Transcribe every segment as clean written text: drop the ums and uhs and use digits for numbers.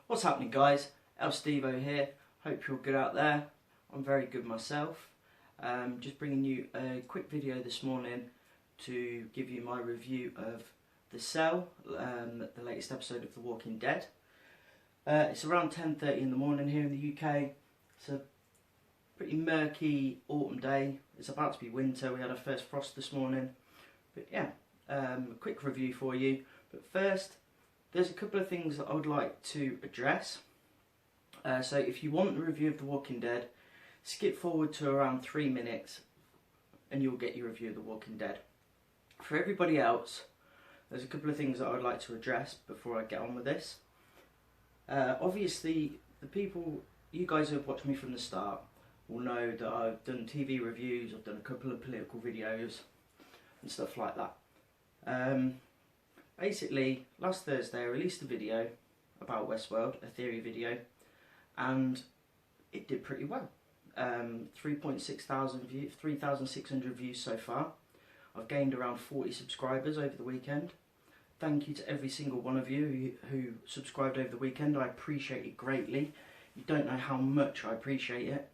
What's happening, guys? El Stevo here. Hope you're good out there. I'm very good myself. Just bringing you a quick video this morning to give you my review of The Cell, the latest episode of The Walking Dead. It's around 10:30 in the morning here in the UK. It's a pretty murky autumn day. It's about to be winter. We had our first frost this morning. But yeah, a quick review for you. But first, there's a couple of things that I would like to address. So if you want a review of The Walking Dead, skip forward to around 3 minutes and you'll get your review of The Walking Dead. For everybody else, there's a couple of things that I would like to address before I get on with this. Obviously, the people, you guys who have watched me from the start, will know that I've done TV reviews, I've done a couple of political videos and stuff like that. Basically, last Thursday I released a video about Westworld, a theory video, and it did pretty well. 3,600 views, 3,600 views so far. I've gained around 40 subscribers over the weekend. Thank you to every single one of you who subscribed over the weekend. I appreciate it greatly. You don't know how much I appreciate it.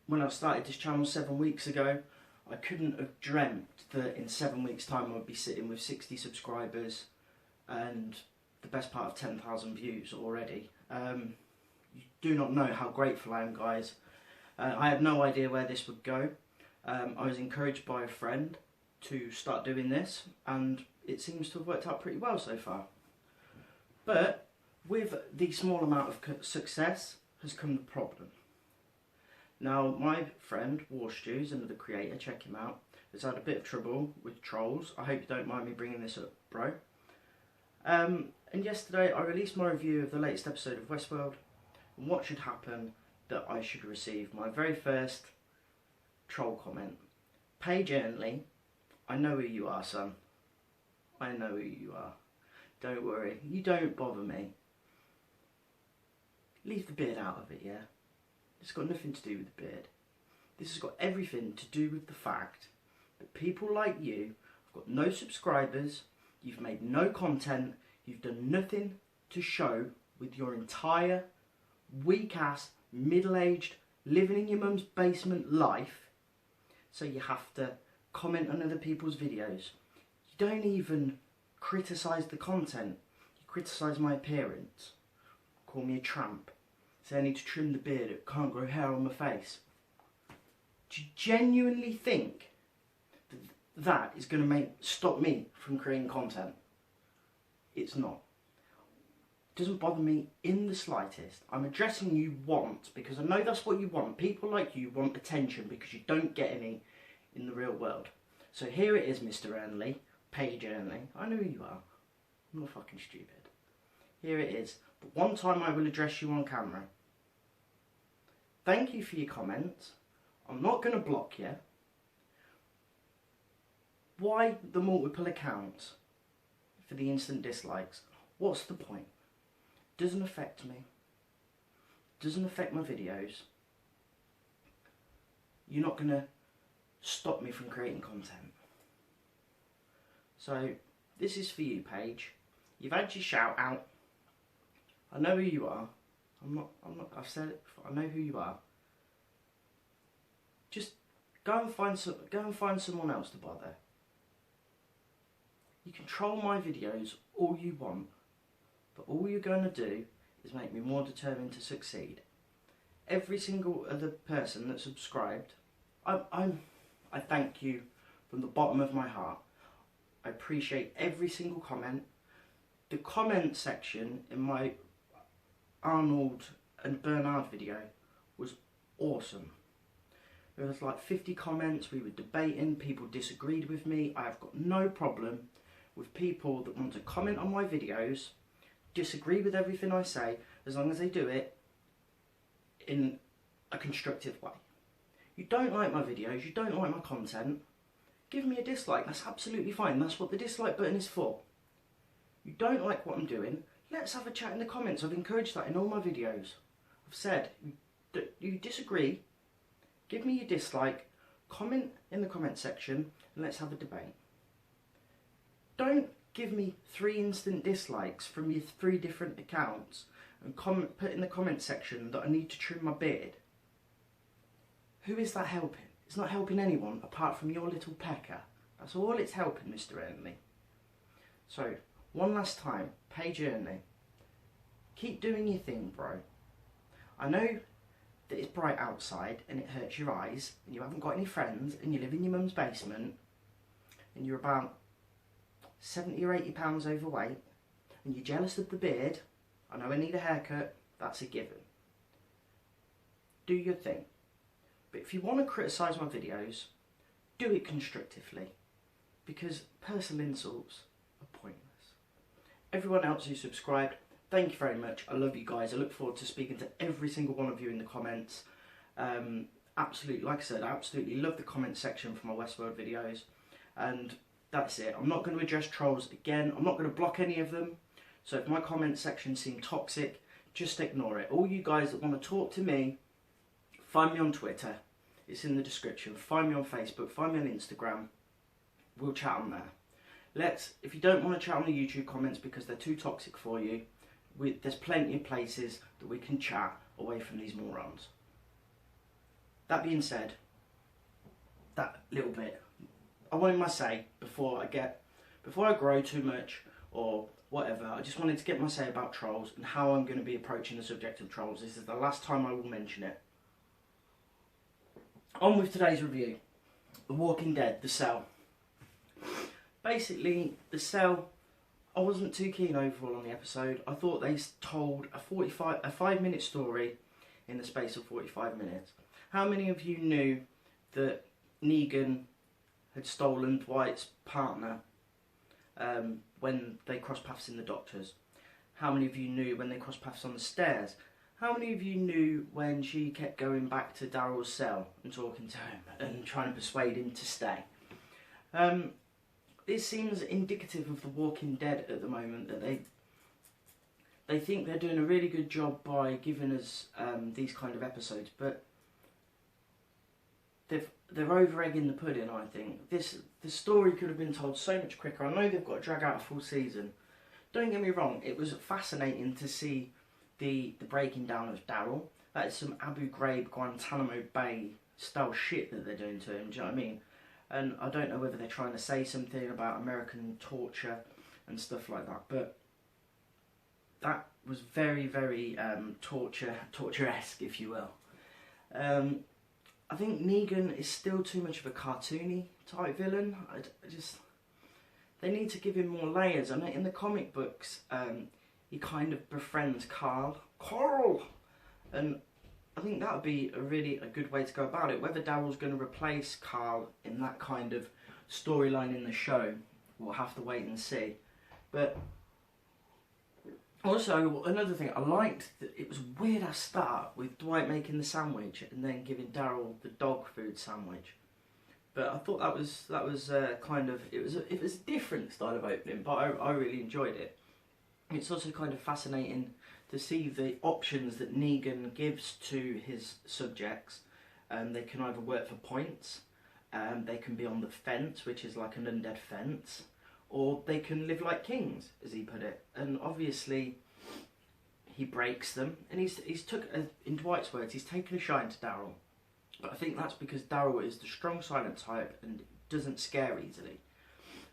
When I started this channel 7 weeks ago, I couldn't have dreamt that in 7 weeks' time I'd be sitting with 60 subscribers and the best part of 10,000 views already. You do not know how grateful I am, guys. I had no idea where this would go. I was encouraged by a friend to start doing this, and it seems to have worked out pretty well so far. But with the small amount of success has come the problem. Now, my friend Warstews, another creator, check him out, has had a bit of trouble with trolls. I hope you don't mind me bringing this up, bro. And yesterday I released my review of the latest episode of Westworld, and what should happen that I should receive my very first troll comment. Paige Earnley, I know who you are, son. I know who you are. Don't worry, you don't bother me. Leave the beard out of it, yeah? It's got nothing to do with the beard. This has got everything to do with the fact that people like you have got no subscribers, you've made no content, you've done nothing to show with your entire weak-ass, middle-aged, living in your mum's basement life, so you have to comment on other people's videos. You don't even criticise the content, you criticise my appearance, call me a tramp, say I need to trim the beard, it can't grow hair on my face. Do you genuinely think that is going to stop me from creating content? It's not. It doesn't bother me in the slightest. I'm addressing you want, because I know that's what you want. People like you want attention because you don't get any in the real world. So here it is, Mr. Earnley, Paige Earnley. I know who you are. I'm not fucking stupid. Here it is. But one time I will address you on camera. Thank you for your comments. I'm not going to block you. Why the multiple accounts for the instant dislikes? What's the point? Doesn't affect me. Doesn't affect my videos. You're not going to stop me from creating content. So this is for you, Paige. You've had your shout out. I know who you are. I've said it before. I know who you are. Just go and find someone else to bother. You can troll my videos all you want, but all you're going to do is make me more determined to succeed. Every single other person that subscribed, I thank you from the bottom of my heart. I appreciate every single comment. The comment section in my Arnold and Bernard video was awesome. There was like 50 comments, we were debating, people disagreed with me. I have got no problem with people that want to comment on my videos, disagree with everything I say, as long as they do it in a constructive way. You don't like my videos, you don't like my content, give me a dislike, that's absolutely fine. That's what the dislike button is for. You don't like what I'm doing, let's have a chat in the comments. I've encouraged that in all my videos. I've said, you disagree, give me your dislike, comment in the comment section and let's have a debate. Don't give me 3 instant dislikes from your 3 different accounts and put in the comment section that I need to trim my beard. Who is that helping? It's not helping anyone apart from your little pecker. That's all it's helping, Mr. Ernley. So, one last time, Paige Ernley. Keep doing your thing, bro. I know that it's bright outside and it hurts your eyes and you haven't got any friends and you live in your mum's basement and you're about 70 or 80 pounds overweight and you're jealous of the beard. I know I need a haircut, that's a given. Do your thing. But if you want to criticise my videos, do it constructively, because personal insults are pointless. Everyone else who subscribed, thank you very much. I love you guys. I look forward to speaking to every single one of you in the comments. Absolutely, like I said, I absolutely love the comment section for my Westworld videos. And that's it. I'm not going to address trolls again. I'm not going to block any of them. So if my comment section seems toxic, just ignore it. All you guys that want to talk to me, find me on Twitter. It's in the description. Find me on Facebook. Find me on Instagram. We'll chat on there. If you don't want to chat on the YouTube comments because they're too toxic for you, there's plenty of places that we can chat away from these morons. That being said, that little bit, I wanted my say before I grow too much or whatever. I just wanted to get my say about trolls and how I'm going to be approaching the subject of trolls. This is the last time I will mention it. On with today's review. The Walking Dead, The Cell. Basically, The Cell, I wasn't too keen overall on the episode. I thought they told a 5-minute story in the space of 45 minutes. How many of you knew that Negan had stolen Dwight's partner when they crossed paths in the doctors? How many of you knew when they crossed paths on the stairs? How many of you knew when she kept going back to Daryl's cell and talking to him and trying to persuade him to stay? This seems indicative of The Walking Dead at the moment, that they think they're doing a really good job by giving us these kind of episodes, but they're over-egging the pudding, I think. The story could have been told so much quicker. I know they've got to drag out a full season. Don't get me wrong, it was fascinating to see the breaking down of Daryl. That is some Abu Ghraib, Guantanamo Bay style shit that they're doing to him, do you know what I mean? And I don't know whether they're trying to say something about American torture and stuff like that, but that was very, very torture-esque, if you will. I think Negan is still too much of a cartoony type villain. They need to give him more layers. I know in the comic books, he kind of befriends Carl, and I think that would be a good way to go about it. Whether Daryl's going to replace Carl in that kind of storyline in the show, we'll have to wait and see. But also, another thing, I liked that it was a weird ass start with Dwight making the sandwich and then giving Daryl the dog food sandwich. But I thought that was kind of, it was a different style of opening, but I really enjoyed it. It's also kind of fascinating to see the options that Negan gives to his subjects. They can either work for points, they can be on the fence, which is like an undead fence, or they can live like kings, as he put it. And obviously, he breaks them, and he's took, in Dwight's words, he's taken a shine to Daryl. But I think that's because Daryl is the strong silent type and doesn't scare easily.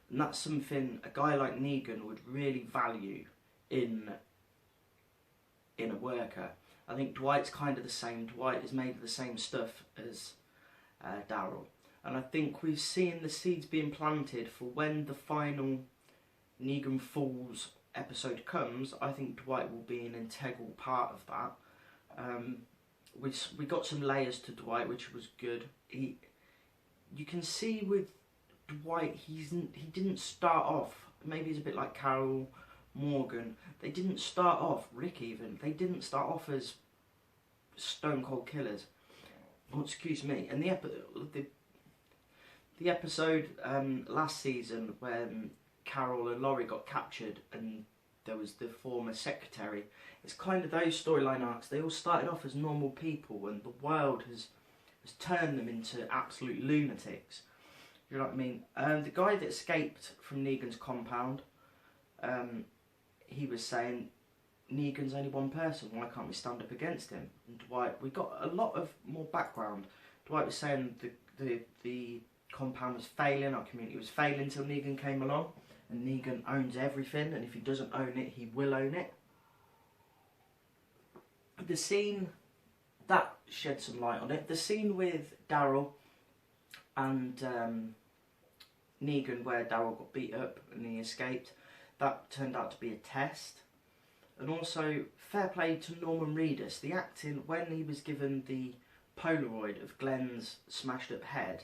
And that's something a guy like Negan would really value in a worker. I think Dwight's kind of the same. Dwight is made of the same stuff as Daryl. And I think we're seeing the seeds being planted for when the final Negan Falls episode comes. I think Dwight will be an integral part of that. We got some layers to Dwight, which was good. You can see with Dwight, he didn't start off, maybe he's a bit like Carol, Morgan. They didn't start off, Rick even, they didn't start off as stone cold killers. Oh, excuse me. And the episode last season when Carol and Laurie got captured and there was the former secretary, it's kind of those storyline arcs. They all started off as normal people and the world has has turned them into absolute lunatics. You know what I mean? The guy that escaped from Negan's compound, he was saying, Negan's only one person, why can't we stand up against him? And Dwight, we got a lot of more background. Dwight was saying the compound was failing, our community was failing until Negan came along, and Negan owns everything, and if he doesn't own it, he will own it. The scene, that shed some light on it. The scene with Daryl and Negan, where Daryl got beat up and he escaped, that turned out to be a test. And also, fair play to Norman Reedus. The acting, when he was given the Polaroid of Glenn's smashed up head,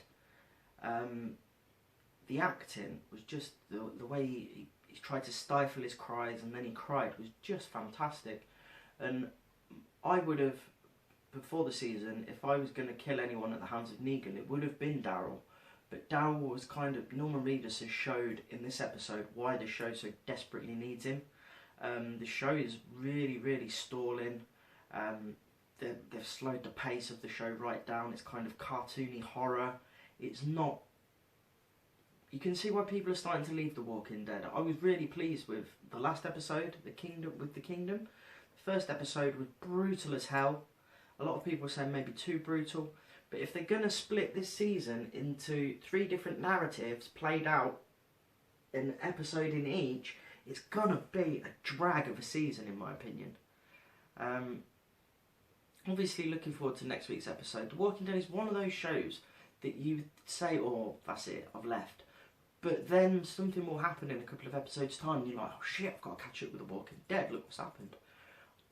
the acting was just, the way he tried to stifle his cries and then he cried was just fantastic. And I would have, before the season, if I was going to kill anyone at the hands of Negan, it would have been Daryl. But Daryl was kind of, Norman Reedus has showed in this episode why the show so desperately needs him. The show is really, really stalling. They've slowed the pace of the show right down. It's kind of cartoony horror. It's not... You can see why people are starting to leave The Walking Dead. I was really pleased with the last episode, The Kingdom. The first episode was brutal as hell. A lot of people are saying maybe too brutal. But if they're going to split this season into 3 different narratives played out an episode in each, it's going to be a drag of a season, in my opinion. Obviously, looking forward to next week's episode. The Walking Dead is one of those shows that you say, oh, that's it, I've left. But then something will happen in a couple of episodes' time, and you're like, oh shit, I've got to catch up with The Walking Dead, look what's happened.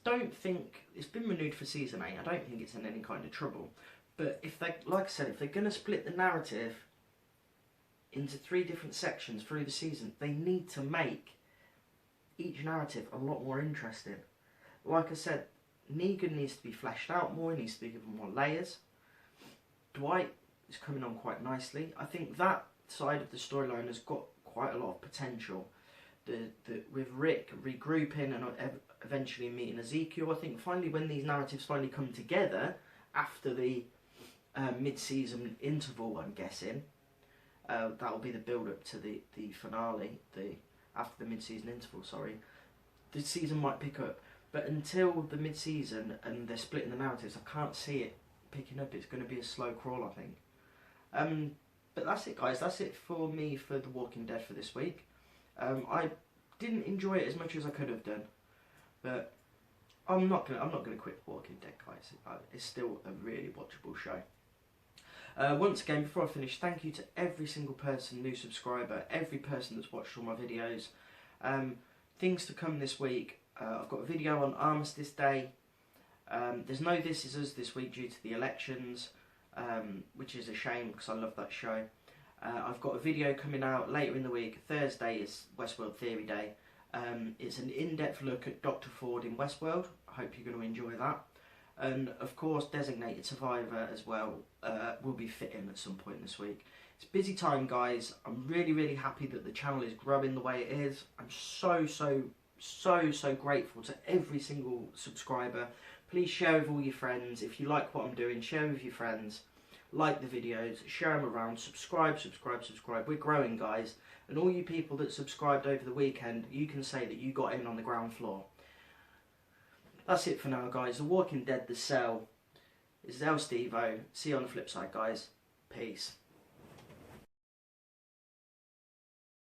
Don't think, it's been renewed for season 8, I don't think it's in any kind of trouble. But if they, like I said, if they're going to split the narrative into 3 different sections through the season, they need to make each narrative a lot more interesting. Like I said, Negan needs to be fleshed out more, he needs to be given more layers. Dwight is coming on quite nicely. I think that side of the storyline has got quite a lot of potential. With Rick regrouping and eventually meeting Ezekiel, I think finally when these narratives finally come together after the mid-season interval, I'm guessing, that'll be the build-up to the finale, after the mid-season interval, sorry, the season might pick up. But until the mid-season and they're splitting the narratives, I can't see it picking up. It's going to be a slow crawl, I think. But that's it, guys. That's it for me for The Walking Dead for this week. I didn't enjoy it as much as I could have done, but I'm not gonna quit The Walking Dead, guys. It's still a really watchable show. Once again, before I finish, thank you to every single person, new subscriber, every person that's watched all my videos. Things to come this week. I've got a video on Armistice Day. There's no This Is Us this week due to the elections, which is a shame because I love that show. I've got a video coming out later in the week. Thursday is Westworld Theory Day. It's an in-depth look at Dr. Ford in Westworld. I hope you're going to enjoy that. And of course, Designated Survivor as well will be fitting at some point this week. It's a busy time, guys. I'm really, really happy that the channel is growing the way it is. I'm so grateful to every single subscriber. Please share with all your friends. If you like what I'm doing, share with your friends. Like the videos, share them around, subscribe. We're growing, guys. And all you people that subscribed over the weekend, you can say that you got in on the ground floor. That's it for now, guys. The Walking Dead, The Cell. It's El Stevo. See you on the flip side, guys. Peace.